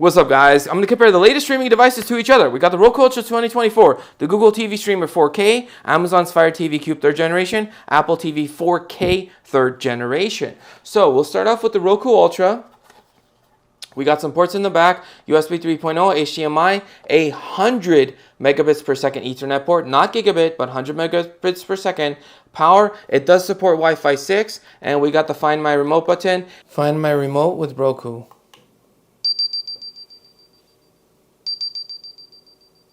What's up, guys? I'm going to compare the latest streaming devices to each other. We got the Roku Ultra 2024, the Google TV Streamer 4K, Amazon's Fire TV Cube 3rd generation, Apple TV 4K 3rd generation. So we'll start off with the Roku Ultra. We got some ports in the back, USB 3.0, HDMI, 100 megabits per second Ethernet port, not gigabit, but 100 megabits per second. Power, it does support Wi-Fi 6, and we got the Find My Remote button. Find My Remote with Roku.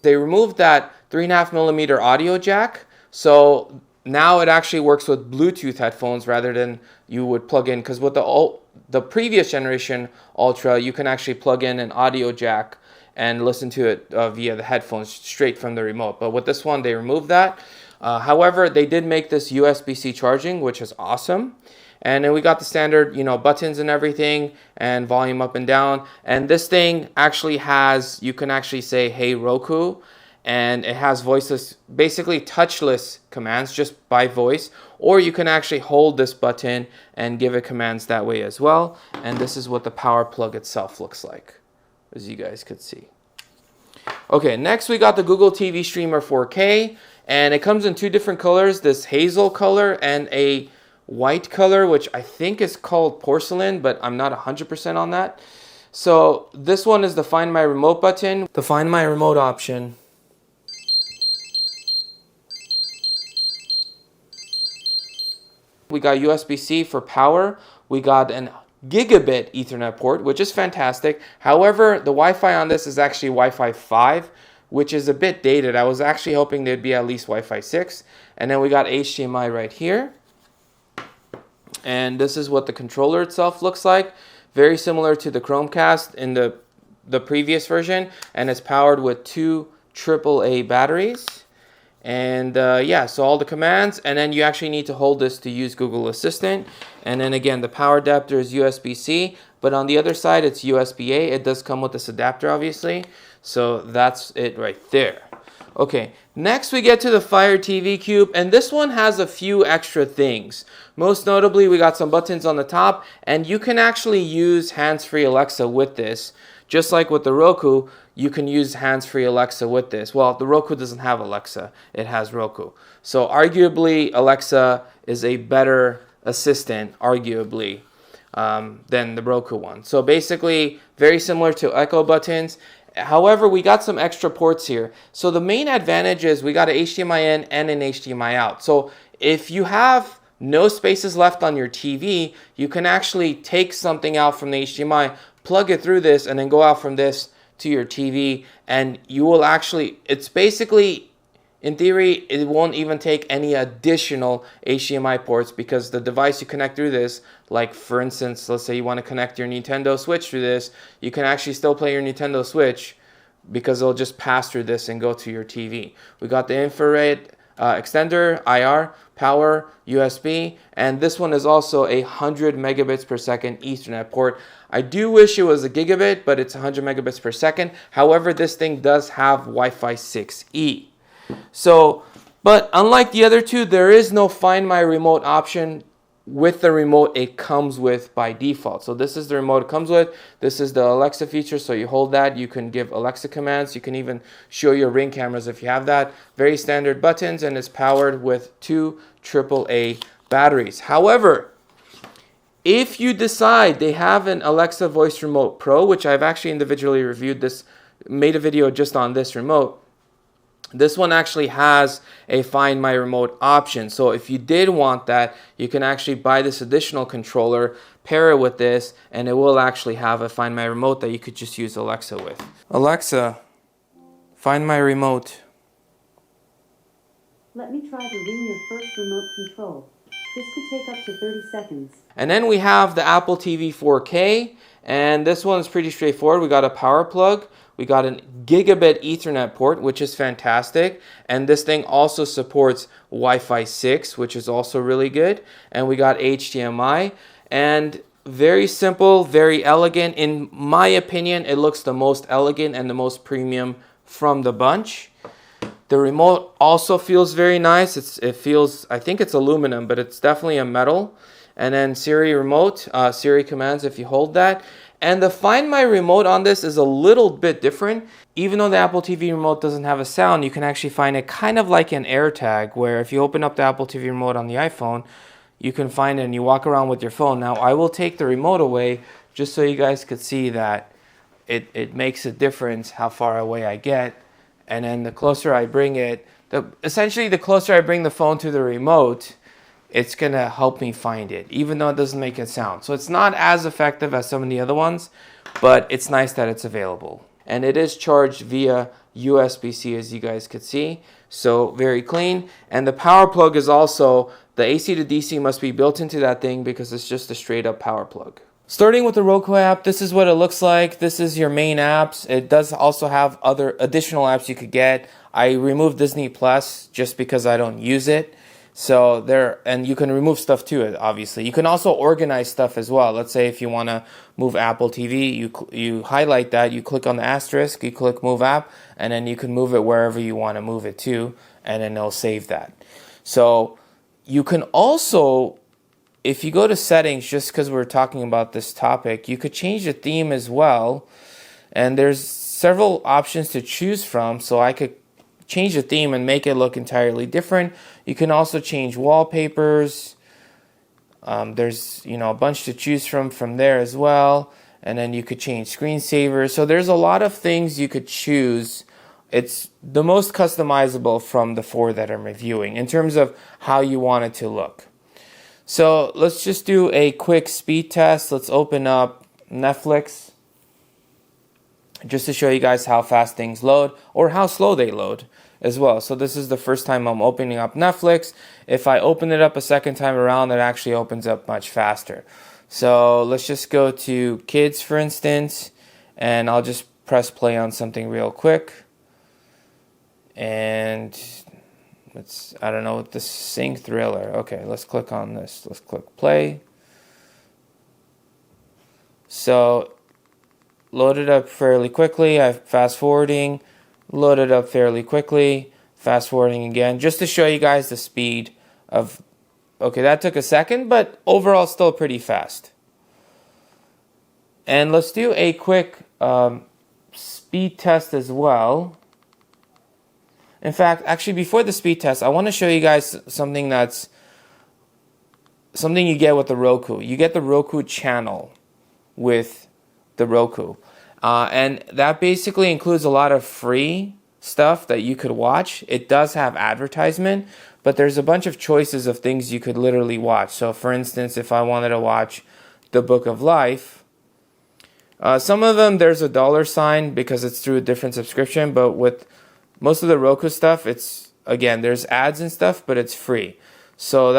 They removed that 3.5mm audio jack, so now it actually works with Bluetooth headphones rather than you would plug in, because with the previous generation Ultra, you can actually plug in an audio jack and listen to it via the headphones straight from the remote. But with this one, they removed that. However, they did make this USB-C charging, which is awesome. And then we got the standard, buttons and everything, and volume up and down. And this thing actually has, you can actually say, "Hey Roku," and it has voiceless, basically touchless commands just by voice. Or you can actually hold this button and give it commands that way as well. And this is what the power plug itself looks like, as you guys could see. Okay, next we got the Google TV Streamer 4K, and it comes in two different colors, this hazel color and a white color, which I think is called porcelain, but I'm not 100% on that. So this one is the Find My Remote button, the Find My Remote option. We got USB-C for power. We got an gigabit Ethernet port, which is fantastic. However, the Wi-Fi on this is actually Wi-Fi 5, which is a bit dated. I was actually hoping there'd be at least Wi-Fi 6. And then we got HDMI right here. And this is what the controller itself looks like. Very similar to the Chromecast in the previous version. And it's powered with two AAA batteries. And yeah, so all the commands. And then you actually need to hold this to use Google Assistant. And then again, the power adapter is USB-C. But on the other side, it's USB-A. It does come with this adapter, obviously. So that's it right there. Okay, next we get to the Fire TV Cube, and this one has a few extra things. Most notably, we got some buttons on the top, and you can actually use hands-free Alexa with this. Just like with the Roku, you can use hands-free Alexa with this. Well, the Roku doesn't have Alexa, it has Roku. So arguably, Alexa is a better assistant, arguably, than the Roku one. So basically, very similar to Echo buttons. However, we got some extra ports here. So the main advantage is we got an HDMI in and an HDMI out. So if you have no spaces left on your TV, you can actually take something out from the HDMI, plug it through this, and then go out from this to your TV. And you will actually, it's basically, in theory, it won't even take any additional HDMI ports, because the device you connect through this, like for instance, let's say you want to connect your Nintendo Switch through this, you can actually still play your Nintendo Switch because it'll just pass through this and go to your TV. We got the infrared extender, IR, power, USB, and this one is also a 100 megabits per second Ethernet port. I do wish it was a gigabit, but it's 100 megabits per second. However, this thing does have Wi-Fi 6E. So, but unlike the other two, there is no Find My Remote option with the remote it comes with by default. So this is the remote it comes with. This is the Alexa feature. So you hold that, you can give Alexa commands. You can even show your Ring cameras if you have that. Very standard buttons, and it's powered with two AAA batteries. However, if you decide, they have an Alexa Voice Remote Pro, which I've actually individually reviewed this, made a video just on this remote. This one actually has a Find My Remote option. So if you did want that, you can actually buy this additional controller, pair it with this, and it will actually have a Find My Remote that you could just use Alexa with. Alexa, Find My Remote. Let me try to ring your first remote control. This could take up to 30 seconds. And then we have the Apple TV 4K, and this one is pretty straightforward. We got a power plug. We got a gigabit Ethernet port, which is fantastic. And this thing also supports Wi-Fi 6, which is also really good. And we got HDMI. And very simple, very elegant. In my opinion, it looks the most elegant and the most premium from the bunch. The remote also feels very nice. It feels, I think it's aluminum, but it's definitely a metal. And then Siri remote, Siri commands if you hold that. And the Find My remote on this is a little bit different. Even though the Apple TV remote doesn't have a sound, you can actually find it kind of like an AirTag, where if you open up the Apple TV remote on the iPhone, you can find it and you walk around with your phone. Now, I will take the remote away just so you guys could see that it makes a difference how far away I get. And then the closer I bring it, essentially the closer I bring the phone to the remote, it's going to help me find it, even though it doesn't make a sound. So it's not as effective as some of the other ones, but it's nice that it's available. And it is charged via USB-C, as you guys could see. So very clean. And the power plug is also, the AC to DC must be built into that thing because it's just a straight up power plug. Starting with the Roku app, this is what it looks like. This is your main apps. It does also have other additional apps you could get. I removed Disney Plus just because I don't use it. So there, and you can remove stuff too, obviously. You can also organize stuff as well. Let's say if you want to move Apple TV, you highlight that, you click on the asterisk, you click Move App, and then you can move it wherever you want to move it to, and then it'll save that. So you can also, if you go to settings, just because we're talking about this topic, you could change the theme as well. And there's several options to choose from, so I could change the theme and make it look entirely different. You can also change wallpapers. There's a bunch to choose from there as well. And then you could change screensavers. So there's a lot of things you could choose. It's the most customizable from the 4 that I'm reviewing in terms of how you want it to look. So let's just do a quick speed test. Let's open up Netflix just to show you guys how fast things load or how slow they load as well. So this is the first time I'm opening up Netflix. If I open it up a second time around, it actually opens up much faster. So let's just go to kids, for instance, and I'll just press play on something real quick. And I don't know, the Sing Thriller. Okay, let's click on this. Let's click play. So loaded up fairly quickly. I'm fast forwarding, loaded up fairly quickly, fast forwarding again, just to show you guys the speed of, okay, that took a second, but overall still pretty fast. And let's do a quick speed test as well. In fact, actually before the speed test, I want to show you guys something you get with the Roku. You get the Roku channel with the Roku. And that basically includes a lot of free stuff that you could watch. It does have advertisement, but there's a bunch of choices of things you could literally watch. So for instance, if I wanted to watch The Book of Life, some of them there's a $ because it's through a different subscription, but with most of the Roku stuff, it's, again, there's ads and stuff, but it's free. So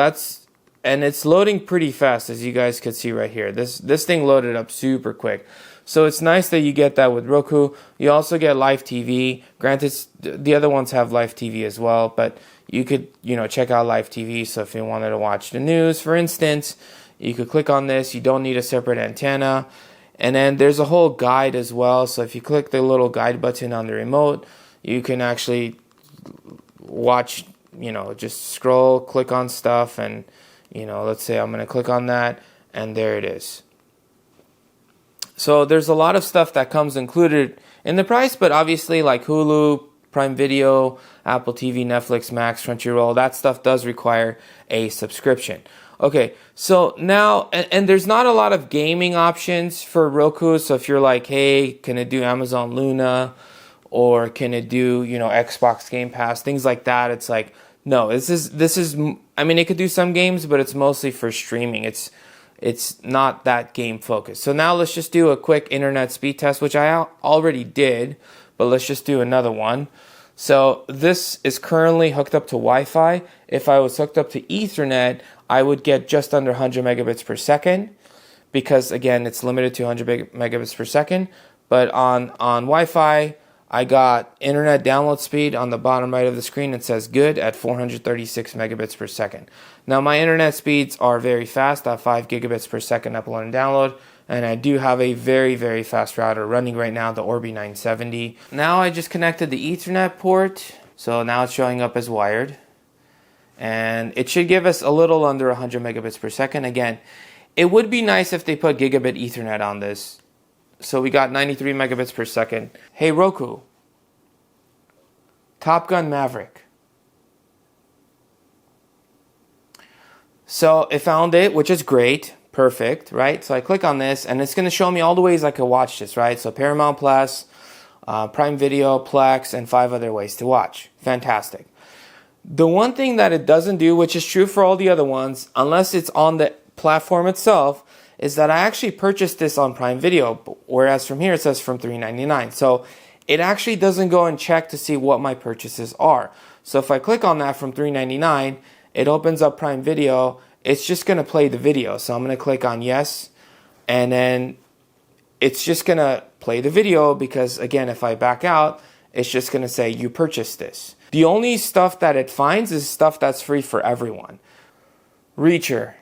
and it's loading pretty fast, as you guys could see right here. This thing loaded up super quick. So it's nice that you get that with Roku. You also get live TV. Granted, the other ones have live TV as well, but you could, check out live TV. So if you wanted to watch the news, for instance, you could click on this. You don't need a separate antenna. And then there's a whole guide as well. So if you click the little guide button on the remote, you can actually watch, just scroll, click on stuff, and, let's say I'm going to click on that, and there it is. So there's a lot of stuff that comes included in the price, but obviously like Hulu, Prime Video, Apple TV, Netflix, Max, Crunchyroll, that stuff does require a subscription. Okay, so now, and there's not a lot of gaming options for Roku, so if you're like, hey, can it do Amazon Luna, or can it do, Xbox Game Pass, things like that, it's like, no, this is, I mean, it could do some games, but it's mostly for streaming. It's not that game focused. So now let's just do a quick internet speed test, which I already did, but let's just do another one. So this is currently hooked up to Wi-Fi. If I was hooked up to Ethernet, I would get just under 100 megabits per second because, again, it's limited to 100 megabits per second. But on Wi-Fi, I got internet download speed on the bottom right of the screen. It says good at 436 megabits per second. Now, my internet speeds are very fast at 5 gigabits per second upload and download. And I do have a very, very fast router running right now, the Orbi 970. Now I just connected the Ethernet port. So now it's showing up as wired. And it should give us a little under 100 megabits per second. Again, it would be nice if they put gigabit Ethernet on this. So we got 93 megabits per second. Hey Roku, Top Gun Maverick. So it found it, which is great. Perfect, right? So I click on this and it's going to show me all the ways I could watch this, right? So Paramount Plus, Prime Video, Plex, and 5 other ways to watch. Fantastic. The one thing that it doesn't do, which is true for all the other ones, unless it's on the platform itself, is that I actually purchased this on Prime Video, whereas from here it says from $3.99. So it actually doesn't go and check to see what my purchases are. So if I click on that from $3.99, it opens up Prime Video. It's just going to play the video. So I'm going to click on yes, and then it's just going to play the video because, again, if I back out, it's just going to say you purchased this. The only stuff that it finds is stuff that's free for everyone. Reacher.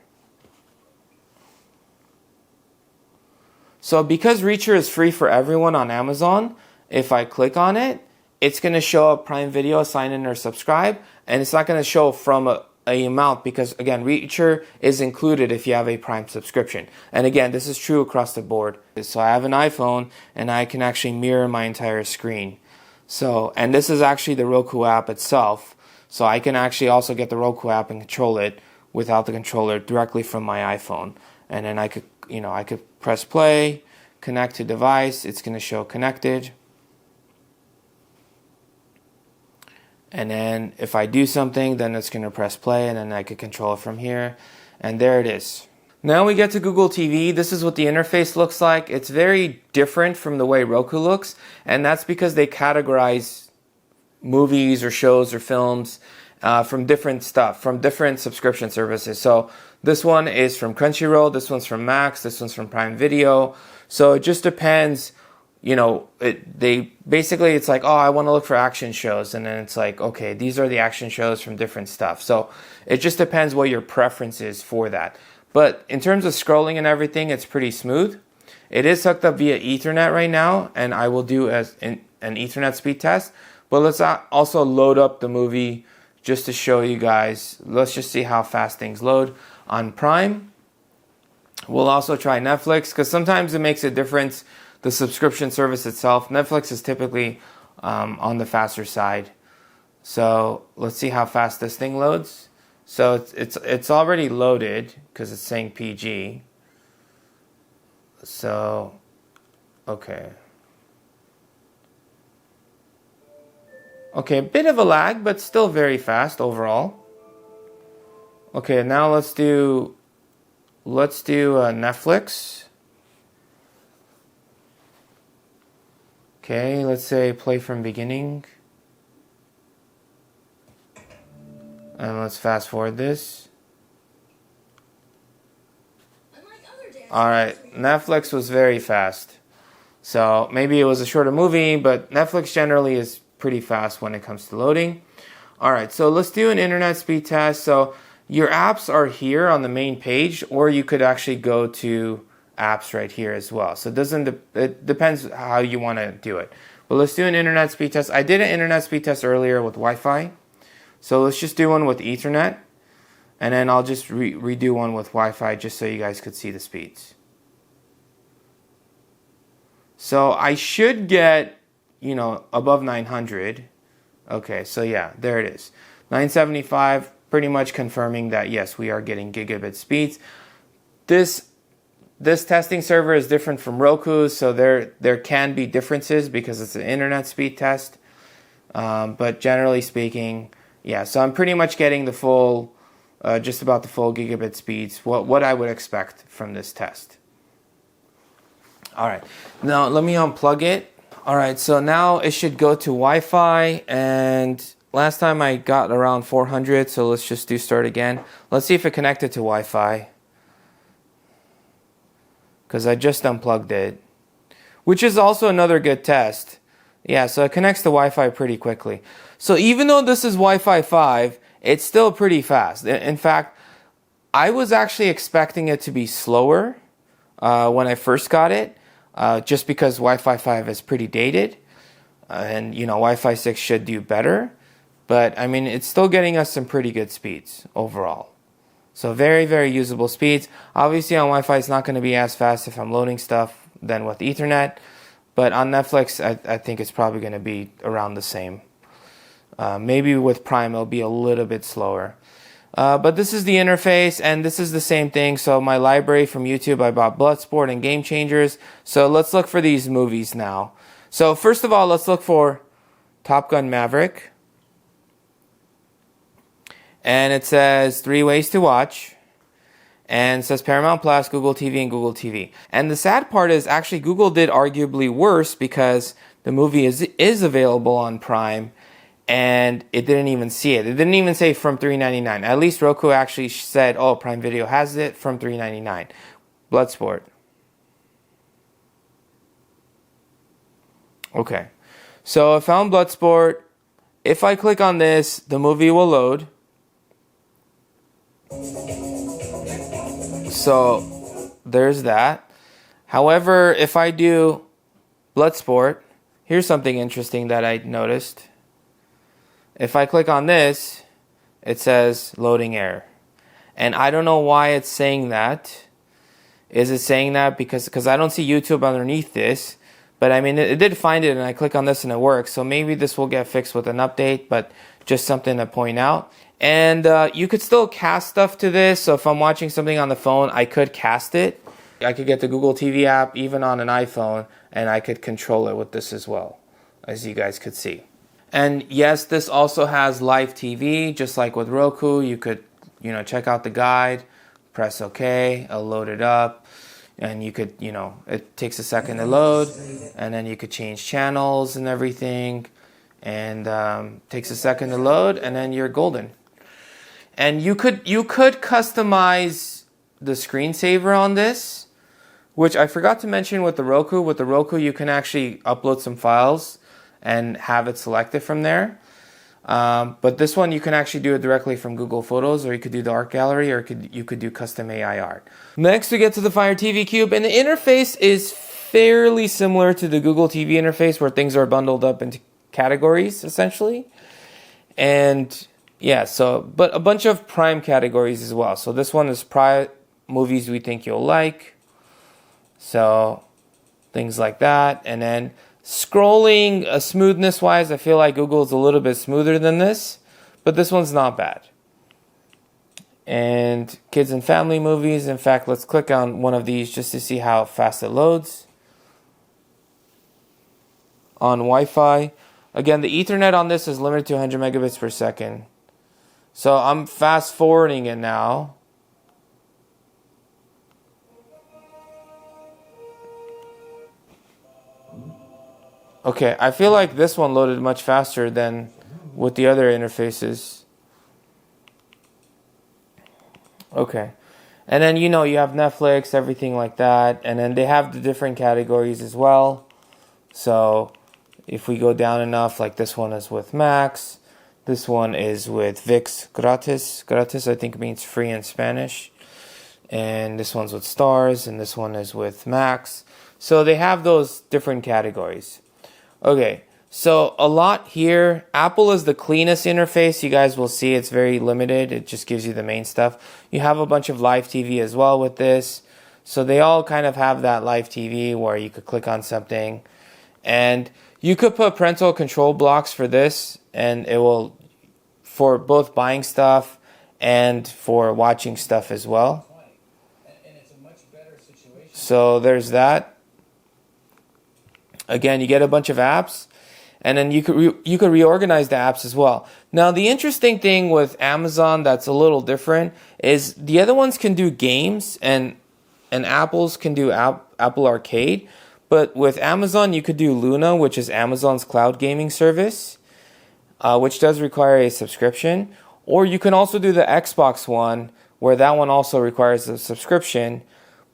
So because Reacher is free for everyone on Amazon, if I click on it, it's going to show up Prime Video, sign in or subscribe, and it's not going to show from a amount because, again, Reacher is included if you have a Prime subscription. And again, this is true across the board. So I have an iPhone and I can actually mirror my entire screen. So, and this is actually the Roku app itself. So I can actually also get the Roku app and control it without the controller directly from my iPhone. And then I could, I could press play, connect to device. It's going to show connected. And then if I do something, then it's going to press play and then I could control it from here. And there it is. Now we get to Google TV. This is what the interface looks like. It's very different from the way Roku looks. And that's because they categorize movies or shows or films from different stuff, from different subscription services. So this one is from Crunchyroll. This one's from Max. This one's from Prime Video. So it just depends. It's like, oh, I want to look for action shows. And then it's like, okay, these are the action shows from different stuff. So it just depends what your preference is for that. But in terms of scrolling and everything, it's pretty smooth. It is hooked up via Ethernet right now, and I will do an Ethernet speed test. But let's also load up the movie just to show you guys. Let's just see how fast things load on Prime. We'll also try Netflix, because sometimes it makes a difference. The subscription service itself, Netflix is typically on the faster side. So let's see how fast this thing loads. So it's already loaded because it's saying PG. So, okay. Okay, a bit of a lag, but still very fast overall. Okay, now let's do Netflix. Okay, let's say play from beginning. And let's fast forward this. Alright, Netflix was very fast. So maybe it was a shorter movie, but Netflix generally is pretty fast when it comes to loading. Alright, so let's do an internet speed test. So your apps are here on the main page, or you could actually go to apps right here as well. So it depends how you want to do it. But let's do an internet speed test. I did an internet speed test earlier with Wi-Fi. So let's just do one with Ethernet. And then I'll just redo one with Wi-Fi just so you guys could see the speeds. So I should get, above 900. Okay, so yeah, there it is. 975, pretty much confirming that, yes, we are getting gigabit speeds. This testing server is different from Roku, so there can be differences because it's an internet speed test. But generally speaking, yeah, so I'm pretty much getting the full, just about the full gigabit speeds, what I would expect from this test. All right, now let me unplug it. All right, so now it should go to Wi-Fi, and last time I got around 400, so let's just do start again. Let's see if it connected to Wi-Fi, because I just unplugged it, which is also another good test. Yeah, so it connects to Wi-Fi pretty quickly. So even though this is Wi-Fi 5, it's still pretty fast. In fact, I was actually expecting it to be slower when I first got it, just because Wi-Fi 5 is pretty dated. And, Wi-Fi 6 should do better. But, I mean, it's still getting us some pretty good speeds overall. So very, very usable speeds. Obviously on Wi-Fi it's not going to be as fast if I'm loading stuff than with Ethernet. But on Netflix, I think it's probably going to be around the same. Maybe with Prime, it'll be a little bit slower. But this is the interface, and this is the same thing. So my library from YouTube, I bought Bloodsport and Game Changers. So let's look for these movies now. So first of all, let's look for Top Gun Maverick. And it says 3 ways to watch. And it says Paramount Plus, Google TV, and Google TV. And the sad part is actually Google did arguably worse because the movie is available on Prime and it didn't even see it. It didn't even say from $3.99. At least Roku actually said, oh, Prime Video has it from $3.99. Bloodsport. Okay. So I found Bloodsport. If I click on this, the movie will load. So there's that. However, if I do Bloodsport, here's something interesting that I noticed. If I click on this, it says loading error. And I don't know why it's saying that. Is it saying that because I don't see YouTube underneath this? But I mean, it did find it and I click on this and it works. So maybe this will get fixed with an update, but just something to point out. And you could still cast stuff to this. So if I'm watching something on the phone, I could cast it. I could get the Google TV app even on an iPhone, and I could control it with this as well, as you guys could see. And yes, this also has live TV, just like with Roku. You could, check out the guide, press OK, it'll load it up. And you could, it takes a second to load, and then you could change channels and everything. And takes a second to load, and then you're golden. And you could customize the screensaver on this, which I forgot to mention with the Roku. With the Roku, you can actually upload some files and have it selected from there. But this one, you can actually do it directly from Google Photos, or you could do the art gallery, or you could do custom AI art. Next, we get to the Fire TV Cube, and the interface is fairly similar to the Google TV interface, where things are bundled up into categories, essentially. And yeah, but a bunch of Prime categories as well. So this one is Prime movies we think you'll like. So things like that. And then scrolling smoothness wise, I feel like Google is a little bit smoother than this, but this one's not bad. And kids and family movies. In fact, let's click on one of these just to see how fast it loads. On Wi-Fi. Again, the Ethernet on this is limited to 100 megabits per second. So I'm fast forwarding it now. Okay, I feel like this one loaded much faster than with the other interfaces. Okay. And then, you have Netflix, everything like that. And then they have the different categories as well. So if we go down enough, like this one is with Max. This one is with VIX Gratis. Gratis, I think, means free in Spanish. And this one's with Stars, and this one is with Max. So they have those different categories. Okay, so a lot here. Apple is the cleanest interface. You guys will see it's very limited. It just gives you the main stuff. You have a bunch of live TV as well with this. So they all kind of have that live TV where you could click on something. And you could put parental control blocks for this, and it will, for both buying stuff and for watching stuff as well. So there's that. Again, you get a bunch of apps, and then you could reorganize the apps as well. Now, the interesting thing with Amazon that's a little different is the other ones can do games, and Apple's can do Apple Arcade. But with Amazon, you could do Luna, which is Amazon's cloud gaming service, which does require a subscription. Or you can also do the Xbox one, where that one also requires a subscription.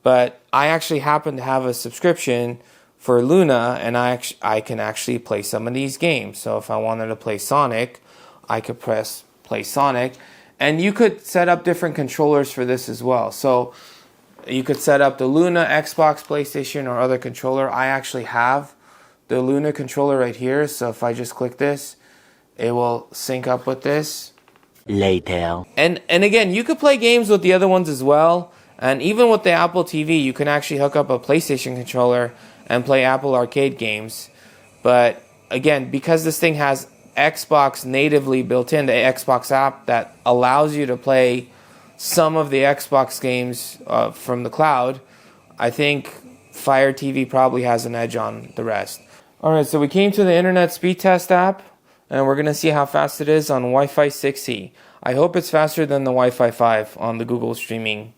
But I actually happen to have a subscription for Luna, and I can actually play some of these games. So if I wanted to play Sonic, I could press play Sonic. And you could set up different controllers for this as well. So you could set up the Luna, Xbox, PlayStation, or other controller. I actually have the Luna controller right here. So if I just click this, it will sync up with this. Later. And again, you could play games with the other ones as well. And even with the Apple TV, you can actually hook up a PlayStation controller and play Apple Arcade games. But again, because this thing has Xbox natively built in, the Xbox app that allows you to play some of the Xbox games from the cloud, I think Fire TV probably has an edge on the rest. Alright, so we came to the Internet Speed Test app, and we're going to see how fast it is on Wi-Fi 6E. I hope it's faster than the Wi-Fi 5 on the Google streaming.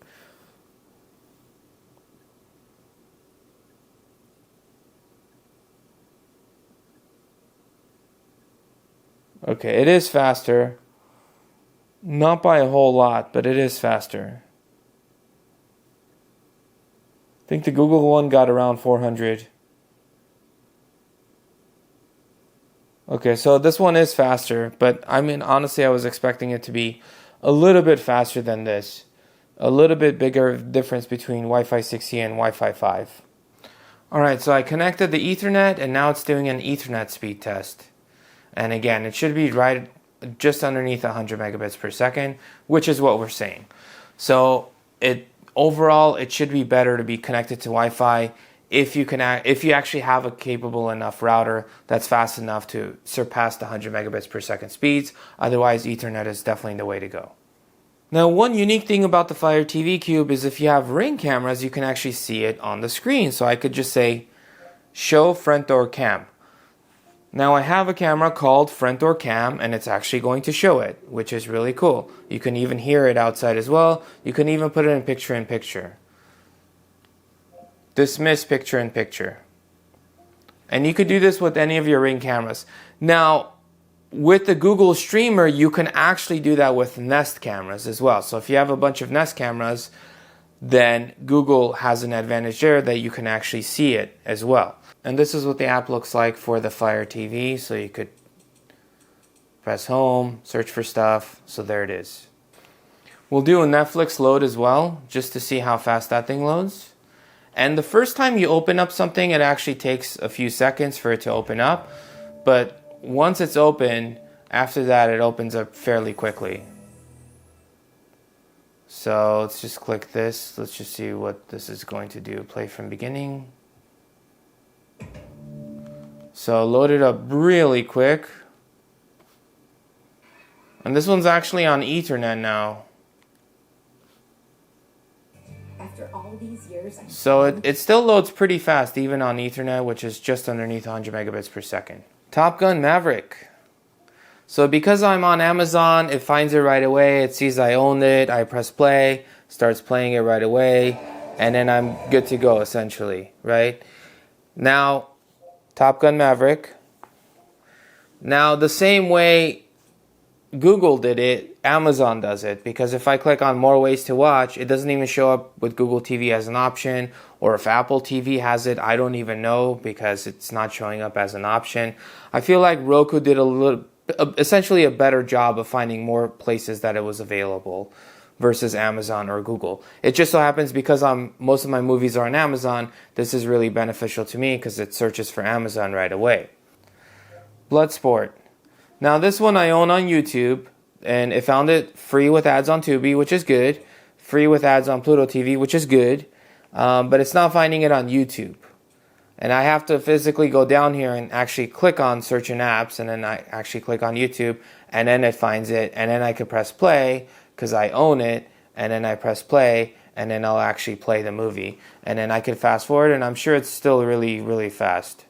Okay, it is faster. Not by a whole lot, but it is faster. I think the Google one got around 400. Okay, so this one is faster, but I mean, honestly, I was expecting it to be a little bit faster than this. A little bit bigger difference between Wi-Fi 6E and Wi-Fi 5. Alright, so I connected the Ethernet, and now it's doing an Ethernet speed test. And again, it should be right just underneath 100 megabits per second, which is what we're saying. So overall, it should be better to be connected to Wi-Fi if you actually have a capable enough router that's fast enough to surpass the 100 megabits per second speeds. Otherwise, Ethernet is definitely the way to go. Now, one unique thing about the Fire TV Cube is if you have Ring cameras, you can actually see it on the screen. So I could just say, show front door cam. Now I have a camera called front door cam, and it's actually going to show it, which is really cool. You can even hear it outside as well. You can even put it in picture-in-picture. Dismiss picture-in-picture. And you could do this with any of your Ring cameras. Now, with the Google Streamer, you can actually do that with Nest cameras as well. So if you have a bunch of Nest cameras, then Google has an advantage there that you can actually see it as well. And this is what the app looks like for the Fire TV. So you could press home, search for stuff. So there it is. We'll do a Netflix load as well, just to see how fast that thing loads. And the first time you open up something, it actually takes a few seconds for it to open up. But once it's open, after that, it opens up fairly quickly. So let's just click this. Let's just see what this is going to do. Play from beginning. So load it up really quick. And this one's actually on Ethernet now. After all these years, so it still loads pretty fast, even on Ethernet, which is just underneath 100 megabits per second. Top Gun Maverick. So because I'm on Amazon, it finds it right away. It sees I own it. I press play, starts playing it right away, and then I'm good to go, essentially, right? Now, Top Gun Maverick. Now, the same way Google did it, Amazon does it. Because if I click on more ways to watch, it doesn't even show up with Google TV as an option. Or if Apple TV has it, I don't even know because it's not showing up as an option. I feel like Roku did essentially a better job of finding more places that it was available versus Amazon or Google. It just so happens because most of my movies are on Amazon, this is really beneficial to me because it searches for Amazon right away. Bloodsport. Now this one I own on YouTube, and it found it free with ads on Tubi, which is good. Free with ads on Pluto TV, which is good. But it's not finding it on YouTube. And I have to physically go down here and actually click on search in apps, and then I actually click on YouTube, and then it finds it, and then I can press play because I own it, and then I press play, and then I'll actually play the movie. And then I can fast forward, and I'm sure it's still really, really fast.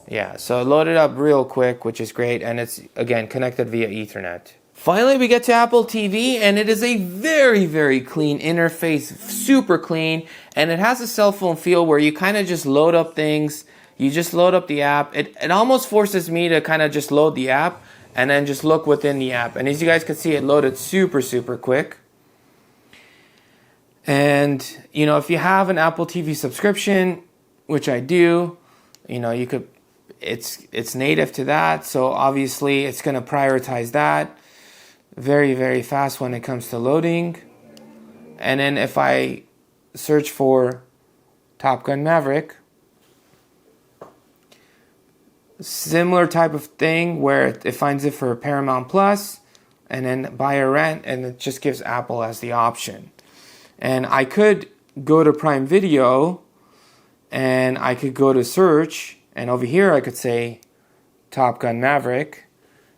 Yeah, so it loaded up real quick, which is great, and it's, again, connected via Ethernet. Finally, we get to Apple TV, and it is a very, very clean interface, super clean, and it has a cell phone feel where you kind of just load up things. You just load up the app. It almost forces me to kind of just load the app and then just look within the app. And as you guys can see, it loaded super, super quick. And, you know, if you have an Apple TV subscription, which I do, you know, you could, it's native to that, so obviously it's going to prioritize that. Very, very fast when it comes to loading. And then if I search for Top Gun Maverick, similar type of thing where it finds it for Paramount Plus, and then buy or rent, and it just gives Apple as the option. And I could go to Prime Video and I could go to search, and over here I could say Top Gun Maverick,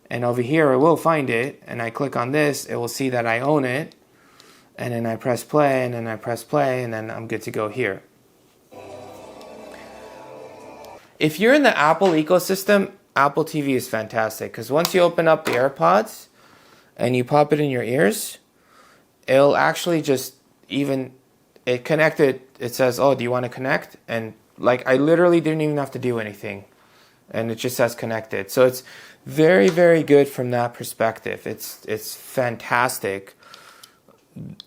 and over here I will find it, and I click on this, it will see that I own it, and then I press play, and then I press play, and then I'm good to go here. If you're in the Apple ecosystem, Apple TV is fantastic, because once you open up the AirPods and you pop it in your ears, it'll actually just it connected. It says, oh, do you want to connect? And like, I literally didn't even have to do anything, and it just says connected. So it's very, very good from that perspective. It's fantastic.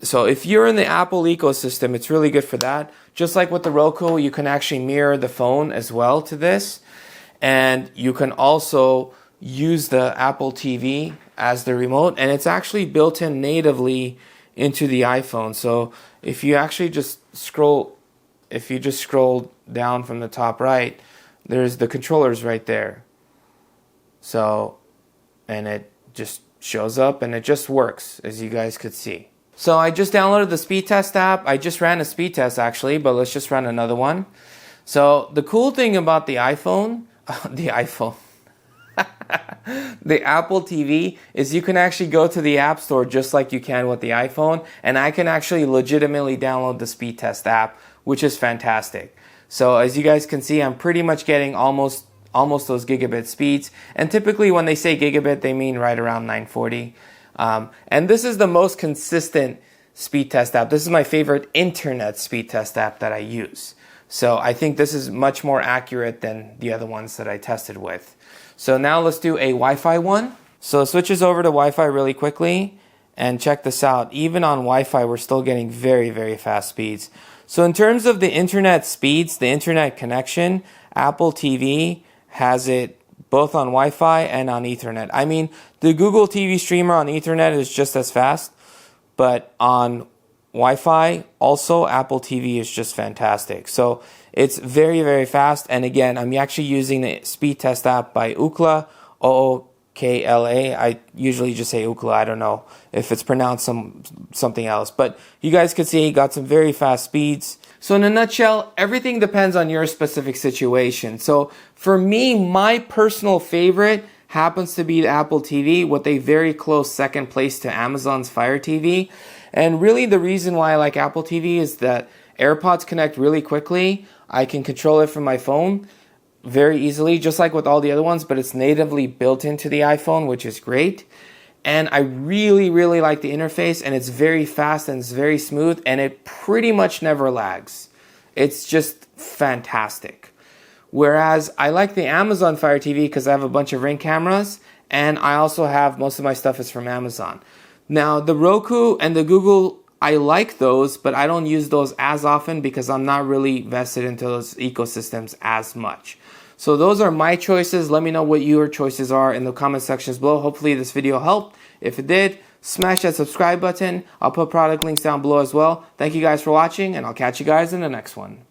So if you're in the Apple ecosystem, it's really good for that. Just like with the Roku, you can actually mirror the phone as well to this. And you can also use the Apple TV as the remote. And it's actually built in natively into the iPhone. So if you actually just scroll down from the top right, there's the controllers right there. So, and it just shows up and it just works, as you guys could see. So I just downloaded the speed test app. I just ran a speed test actually, but let's just run another one. So the cool thing about the iPhone, the Apple TV is you can actually go to the App Store just like you can with the iPhone, and I can actually legitimately download the speed test app, which is fantastic. So as you guys can see, I'm pretty much getting almost those gigabit speeds, and typically when they say gigabit, they mean right around 940. And this is the most consistent speed test app. This is my favorite internet speed test app that I use. So I think this is much more accurate than the other ones that I tested with. So now let's do a Wi-Fi one. So it switches over to Wi-Fi really quickly, and check this out. Even on Wi-Fi, we're still getting very, very fast speeds. So in terms of the internet speeds, the internet connection, Apple TV has it both on Wi-Fi and on Ethernet. I mean, the Google TV streamer on Ethernet is just as fast, but on Wi-Fi, also Apple TV is just fantastic. So it's very, very fast. And again, I'm actually using the speed test app by Ookla, Ookla. I usually just say Ookla. I don't know if it's pronounced something else. But you guys can see got some very fast speeds. So in a nutshell, everything depends on your specific situation. So for me, my personal favorite happens to be the Apple TV with a very close second place to Amazon's Fire TV. And really the reason why I like Apple TV is that AirPods connect really quickly. I can control it from my phone very easily, just like with all the other ones, but it's natively built into the iPhone, which is great. And I really, really like the interface, and it's very fast and it's very smooth, and it pretty much never lags. It's just fantastic. Whereas I like the Amazon Fire TV because I have a bunch of Ring cameras, and I also have most of my stuff is from Amazon. Now, the Roku and the Google, I like those, but I don't use those as often because I'm not really vested into those ecosystems as much. So those are my choices. Let me know what your choices are in the comment sections below. Hopefully this video helped. If it did, smash that subscribe button. I'll put product links down below as well. Thank you guys for watching, and I'll catch you guys in the next one.